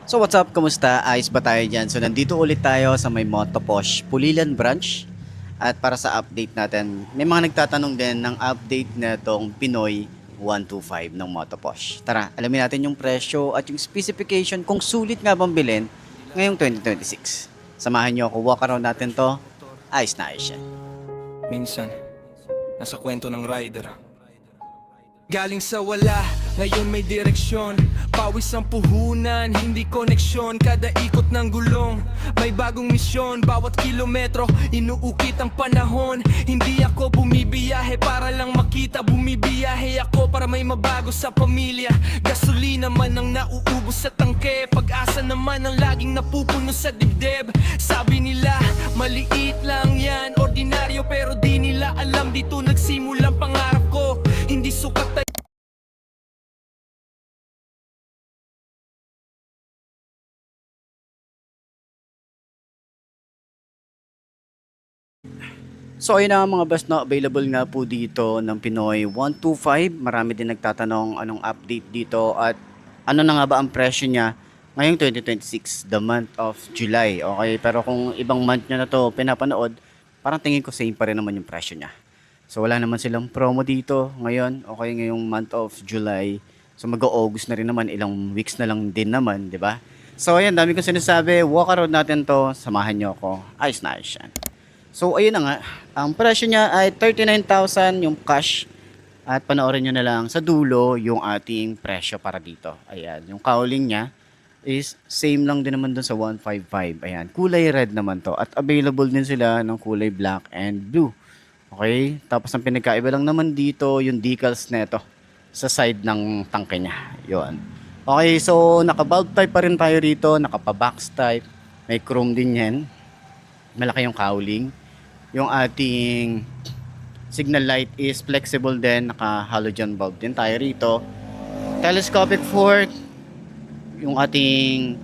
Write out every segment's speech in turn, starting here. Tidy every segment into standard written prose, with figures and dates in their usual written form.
So what's up? Kamusta? Ayos ba tayo dyan? So nandito ulit tayo sa may Motoposh Pulilan branch. At para sa update natin, may mga nagtatanong din ng update na itong Pinoy 125 ng Motoposh. Tara, alamin natin yung presyo at yung specification kung sulit nga bang bilhin ngayong 2026. Samahan nyo ako, walk around natin to. Ayos na ayos yan. Minsan, nasa kwento ng rider. Galing sa wala, ngayon may direksyon. Pawis ang puhunan, hindi koneksyon. Kada ikot ng gulong, may bagong misyon. Bawat kilometro, inuukit ang panahon. Hindi ako bumibiyahe para lang makita. Bumibiyahe ako para may mabago sa pamilya. Gasolina man ang nauubos sa tangke. Pag-asa naman ang laging napupuno sa dibdib. Sabi nila, maliit lang yan, ordinaryo. Pero di nila alam, dito nagsimulang pangarap ko. Hindi sukat. So ayun na mga bus na available nga po dito ng Pinoy 125. Marami din nagtatanong anong update dito at ano na nga ba ang presyo niya ngayong 2026, the month of July. Okay, pero kung ibang month nyo na to pinapanood, parang tingin ko same pa rin naman yung presyo niya. So wala naman silang promo dito ngayon, okay, ngayong month of July. So mag-August na rin naman, ilang weeks na lang din naman, di ba? So ayan, dami kong sinasabi, walk around natin to, samahan nyo ako. Ayos na ayos yan. So ayun na nga, ang presyo niya ay 39,000 yung cash at panoorin nyo na lang sa dulo yung ating presyo para dito. Ayan, yung cowling niya is same lang din naman dun sa 155. Ayan, kulay red naman to at available din sila ng kulay black and blue. Okay, tapos ang pinagkaiba lang naman dito yung decals neto sa side ng tangke niya. Yun. Okay, so naka-bulb type pa rin tayo rito, naka-box type, may chrome din yan. Malaki yung cowling. Yung ating signal light is flexible din, naka halogen bulb din tayo rito. Telescopic fork, yung ating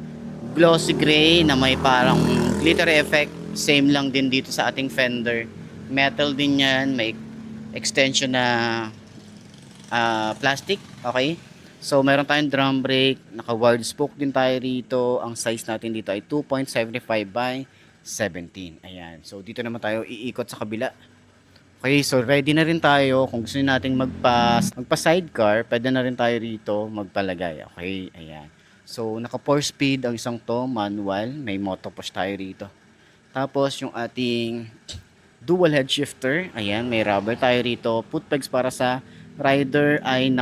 glossy gray na may parang glitter effect, same lang din dito sa ating fender. Metal din yan, may extension na plastic, okay? So meron tayong drum brake, naka wide spoke din tayo rito. Ang size natin dito ay 2.75 by 17. Ayan. So dito naman tayo iikot sa kabila. Okay, so ready na rin tayo. Kung gusto nating magpa sidecar, pwede na rin tayo rito magpalagay. Okay, ayan. So naka 4 speed ang isang to, manual, may Motoposh tayo rito. Tapos yung ating dual head shifter, ayan, may rubber tayo rito. Foot pegs para sa rider ay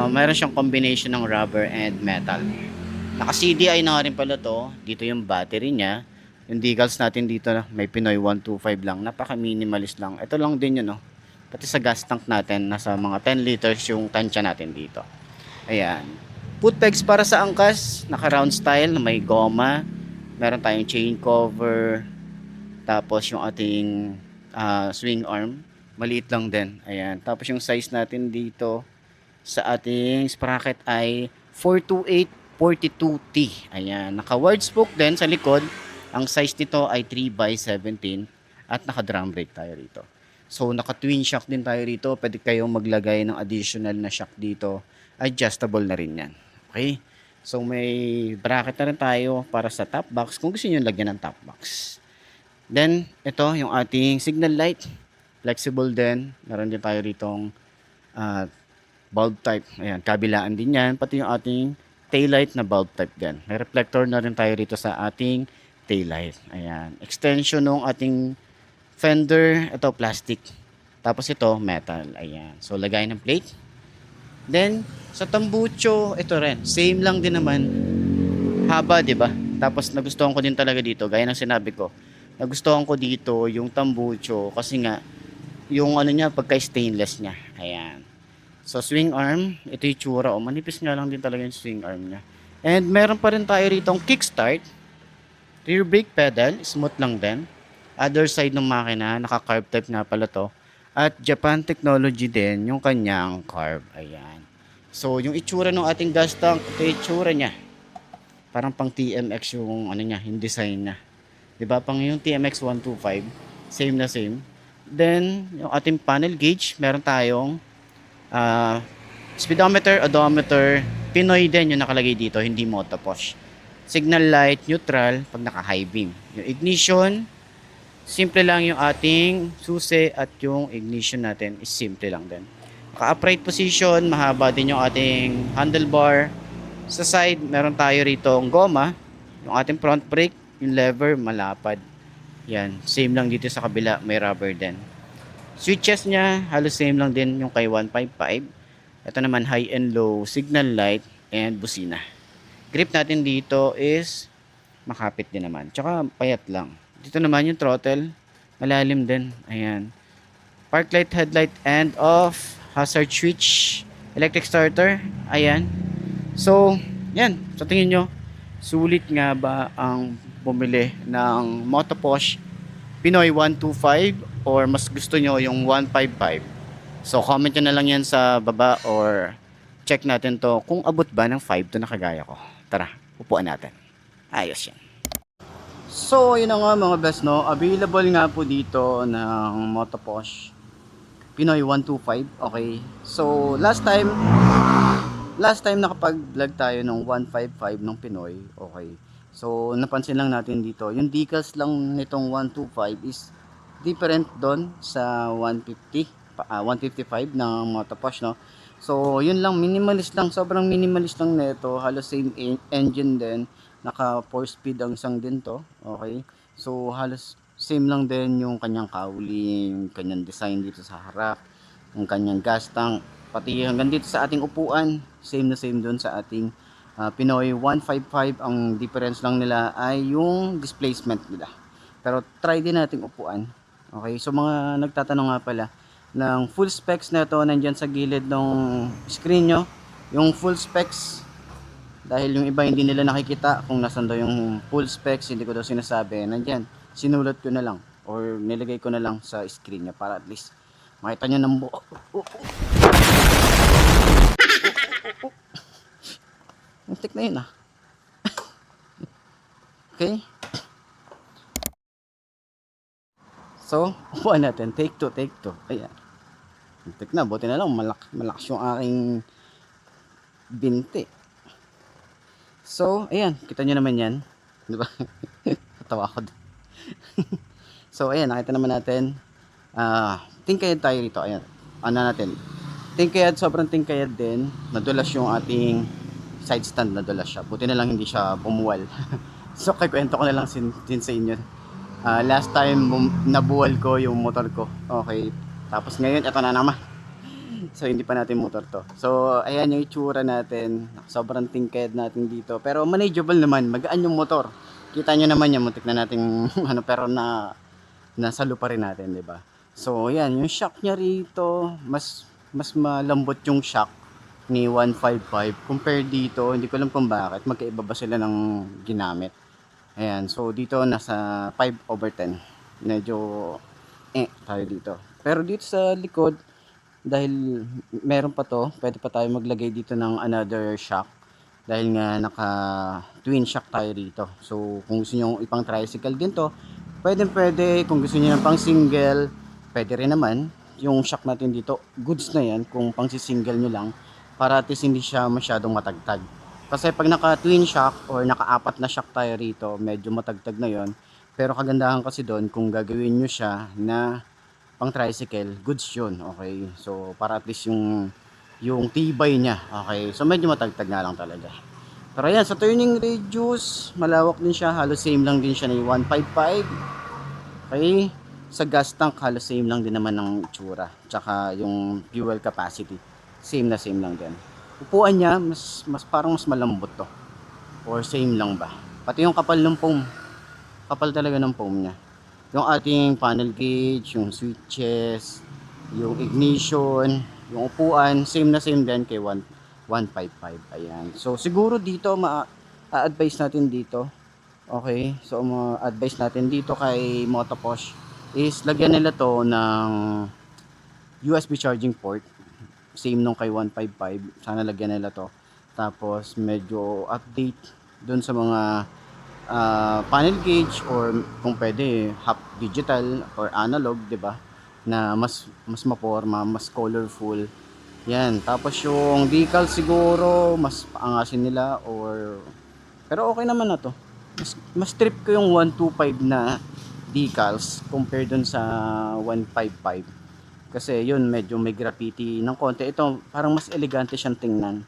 mayroon siyang combination ng rubber and metal. Naka CDI na nga rin pala to. Dito yung battery niya. Yung decals natin dito may Pinoy 125 lang. Napaka minimalist lang. Ito lang din yun, no. Pati sa gas tank natin nasa mga 10 liters yung tansya natin dito. Ayan. Foot pegs para sa angkas, naka round style, may goma. Meron tayong chain cover. Tapos yung ating swing arm, maliit lang din. Ayan. Tapos yung size natin dito sa ating sprocket ay 428 42T. Ayan, naka-wide spoke din sa likod. Ang size nito ay 3 by 17 at naka-drum brake tayo rito. So, naka-twin shock din tayo rito. Pwede kayong maglagay ng additional na shock dito. Adjustable na rin yan. Okay? So, may bracket na rin tayo para sa top box kung gusto niyo lagyan ng top box. Then, ito yung ating signal light. Flexible din. Meron din tayo ritong bulb type. Ayan, kabilaan din yan. Pati yung ating taillight na bulb type din. May reflector na rin tayo rito sa ating taillight. Ayan. Extension ng ating fender. Ito, plastic. Tapos ito, metal. Ayan. So, lagay ng plate. Then, sa tambucho, ito rin. Same lang din naman. Haba, di ba? Tapos, nagustuhan ko din talaga dito. Gaya ng sinabi ko. Nagustuhan ko dito yung tambucho. Kasi nga, yung ano niya, pagka-stainless niya. Ayan. So swing arm, ito yung tsura. Manipis nga lang din talaga yung swing arm niya. And meron pa rin tayo rito kickstart. Rear brake pedal, smooth lang din. Other side ng makina, naka-carb type nga pala to. At Japan technology din yung kanyang carb. Ayan. So yung itsura ng ating gas tank, ito yung itsura niya. Parang pang TMX yung ano niya, yung design niya. 'Di ba? Pang yung TMX 125, same na same. Then yung ating panel gauge, meron tayong Speedometer, odometer, Pinoy din yung nakalagay dito, hindi Motoposh. Signal light, neutral, pag naka-high beam. Yung ignition, simple lang yung ating susi at yung ignition natin is simple lang din. Naka-upright position, mahaba din yung ating handlebar. Sa side, meron tayo rito ang goma, yung ating front brake, yung lever, malapad. Yan, same lang dito sa kabila, may rubber din. Switches niya, halos same lang din yung kay 155. Ito naman high and low, signal light, and busina. Grip natin dito is makapit din naman. Tsaka payat lang. Dito naman yung throttle, malalim din. Ayan. Park light, headlight, and off. Hazard switch, electric starter. Ayan. So, yan. Sa tingin nyo, sulit nga ba ang bumili ng Motoposh Pinoy 125 or mas gusto nyo yung 155? So, comment nyo na lang yan sa baba or check natin to kung abot ba ng 5 to na kagaya ko. Tara, upuan natin. Ayos yan. So, yun na nga mga best, no? Available nga po dito ng Motoposh Pinoy 125. Okay. So, last time nakapag-vlog tayo ng 155 ng Pinoy. Okay. So, napansin lang natin dito. Yung decals lang nitong 125 is different doon sa 155 ng Motoposh, no? So, yun lang, minimalist lang, sobrang minimalist lang nito. Halos same engine din. Naka 4 speed ang isang din to. Okay? So, halos same lang din yung kanyang cowling, kanyang design dito sa harap, yung kanyang gas tank, pati hanggang dito sa ating upuan, same na same doon sa ating Pinoy 155. Ang difference lang nila ay yung displacement nila. Pero try din nating upuan. Okay? So, mga nagtatanong nga pala, ng full specs na ito nandyan sa gilid ng screen nyo, yung full specs, dahil yung iba hindi nila nakikita kung nasan daw yung full specs, hindi ko daw sinasabi, nandyan, sinulat ko na lang or nilagay ko na lang sa screen nyo para at least makita nyo ng buo. Muntik na yun Okay, so upuan natin, take 2. Ayan, muntik na, buti na lang malakas yung aking binti. So, ayan, kita nyo naman yan, di ba? Tatawa ako. So, ayan, nakita naman natin. Tingkayad tayo rito. Ayan, ano natin, tingkayad, sobrang tingkayad din. Nadulas yung ating side stand, nadulas siya. Buti na lang hindi siya bumuwal. So, kwento ko na lang din sa inyo. Last time, nabuwal ko yung motor ko. Okay, tapos ngayon, ito na naman. So, hindi pa natin motor to. So, ayan yung itsura natin. Sobrang tingkayad natin dito. Pero manageable naman. Magaan yung motor. Kita nyo naman yan. Muntik na nating pero nasa lupa rin natin, di ba? So, ayan. Yung shock niya rito, mas malambot yung shock ni 155 compare dito. Hindi ko alam kung bakit. Magkaiba ba sila ng ginamit. Ayan. So, dito nasa 5/10. Medyo tayo dito. Pero dito sa likod, dahil meron pa to, pwede pa tayo maglagay dito ng another shock dahil nga naka twin shock tayo rito. So kung gusto niyo ipang tricycle din to, pwede. Kung gusto niyo ng pang single, pwede rin naman. Yung shock natin dito, goods na yan kung pang single nyo lang, para at least hindi siya masyadong matagtag. Kasi pag naka twin shock or naka-apat na shock tayo rito, medyo matagtag na yon. Pero kagandahan kasi doon, kung gagawin nyo siya na pang tricycle, goods yun. Okay, so para at least yung tibay niya. Okay, so medyo matagtag nga lang talaga. Pero yan, sa turning radius, malawak din siya, halos same lang din siya ni 155. Okay, sa gas tank, halos same lang din naman ng itsura. Tsaka yung fuel capacity, same lang din. Upuan niya, parang mas malambot to, or same lang ba. Pati yung kapal ng foam, kapal talaga ng foam niya. Yung ating panel gauge, yung switches, yung ignition, yung upuan, same din kay 155. Ayan. So, siguro dito, ma-advise natin dito. Okay. So, ma-advise natin dito kay Motoposh is lagyan nila to ng USB charging port. Same nung kay 155. Sana lagyan nila to. Tapos, medyo update dun sa mga panel gauge, or kung pwede half digital or analog, 'di ba? Na mas maporma, mas colorful, Yan, tapos yung decal siguro mas paangasin nila or pero okay naman na to. Mas trip ko yung 125 na decals compare dun sa 155. Kasi yun medyo may graffiti ng konti. Ito parang mas elegante siyang tingnan,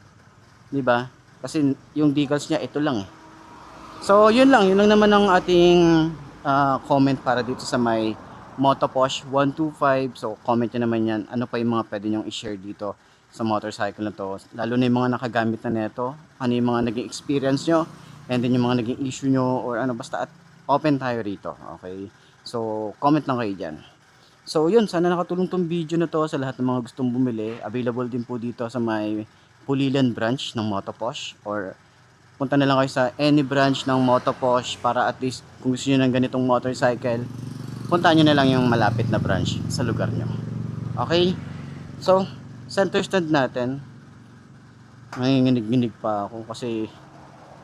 'di ba? Kasi yung decals niya ito lang eh. So yun lang naman ang ating comment para dito sa may Motoposh 125. So comment nyo naman yan, ano pa yung mga pwede nyong i-share dito sa motorcycle na to, lalo na yung mga nakagamit na neto, ano yung mga naging experience nyo, and then yung mga naging issue nyo, or ano, basta at open tayo rito, okay? So comment lang kayo dyan. So yun, sana nakatulong tong video na to sa lahat ng mga gustong bumili. Available din po dito sa may Pulilan branch ng Motoposh, or punta na lang kayo sa any branch ng Motoposh para at least kung gusto nyo ng ganitong motorcycle, puntahan nyo na lang yung malapit na branch sa lugar nyo. Okay? So, center stand natin, nanginginig-ginig pa ako kasi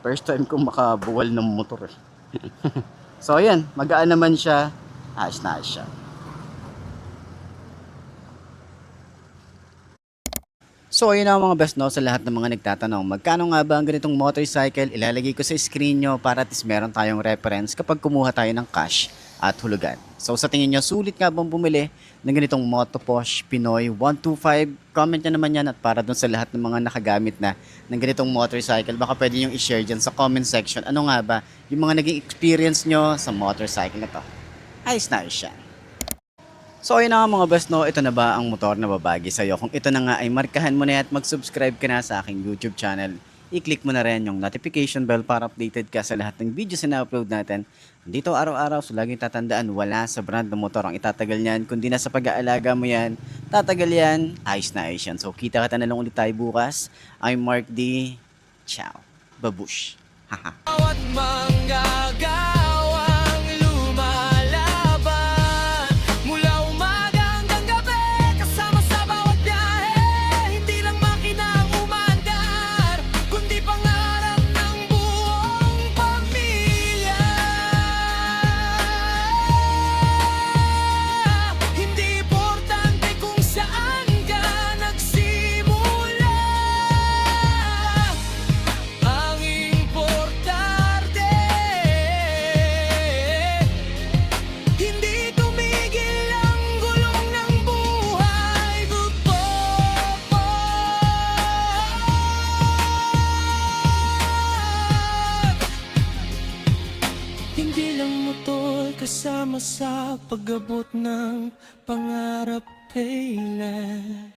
first time kong makabuwal ng motor eh. So ayan, magaan naman siya, ayos na ayos siya. So ayun na mga best no, sa lahat ng mga nagtatanong, magkano nga ba ang ganitong motorcycle, ilalagay ko sa screen nyo para at least meron tayong reference kapag kumuha tayo ng cash at hulugan. So sa tingin nyo, sulit nga bang bumili ng ganitong Motoposh Pinoy 125? Comment nyo naman yan, at para dun sa lahat ng mga nakagamit na ng ganitong motorcycle, baka pwede nyo i-share dyan sa comment section. Ano nga ba yung mga naging experience nyo sa motorcycle na to? Ayos na ayos siya. So ayun na nga mga best no, ito na ba ang motor na babagi sa'yo? Kung ito na nga ay markahan mo na yan at mag-subscribe ka na sa aking YouTube channel. I-click mo na rin yung notification bell para updated ka sa lahat ng videos na na-upload natin. Dito araw-araw, so laging tatandaan, wala sa brand ng motor ang itatagal niyan. Kundi na sa pag-aalaga mo yan, tatagal yan, ayos na ayos yan. So kita ka na lang ulit tayo bukas. I'm Mark D. Ciao. Babush. Haha. Bawat manggagawang lumalaban, mula umaga hanggang gabi, kasama sa bawat biyahe. Hindi lang makina ang umaandar, kundi pangarap ng buong pamilya. Hindi importante kung saan ka nagsimula, ang importante hindi tumigil ang gulong ng buhay. Hindi lang motor kasama sa pag-abot ng pangarap, kailan